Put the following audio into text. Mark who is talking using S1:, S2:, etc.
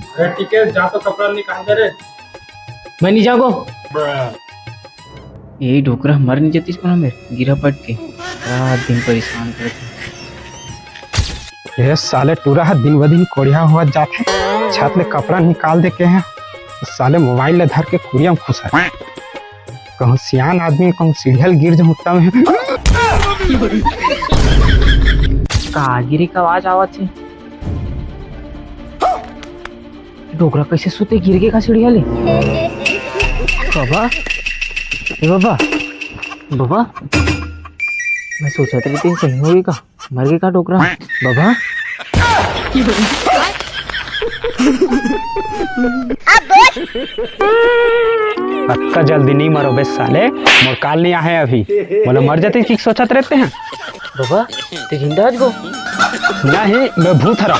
S1: अरे ठीक है, जा तो कपड़ा निकाल दे रे।
S2: मैं नहीं जाऊंगा। यही ढोकरा मर नहीं जाती इसको ना मेरे गिरा पट के रात दिन परेशान करते।
S3: ये साले टूरा दिन ब दिन कोढ़िया हुआ जाते छत ले कपड़ा निकाल दे के हैं साले मोबाइल ले धर के कुरिया में खुश है कहूँ सियान आदमी कहूँ सीढ़ियल गिर जाऊँ तब है
S2: कहा गिरी का आवाज आवत है। डोकरा कैसे सोते गिर के का सीढ़िया ले। बाबा ए बाबा बाबा मैं सोचा था कि सही होगी का मर गई का डोकरा बाबा।
S3: पक्का जल्दी नहीं मरो बे साले मोर काल नहीं आए अभी बोले मर जाते कि सोचत रहते हैं
S2: बाबा ते जिंदा आज को
S3: नहीं मैं भूत हरा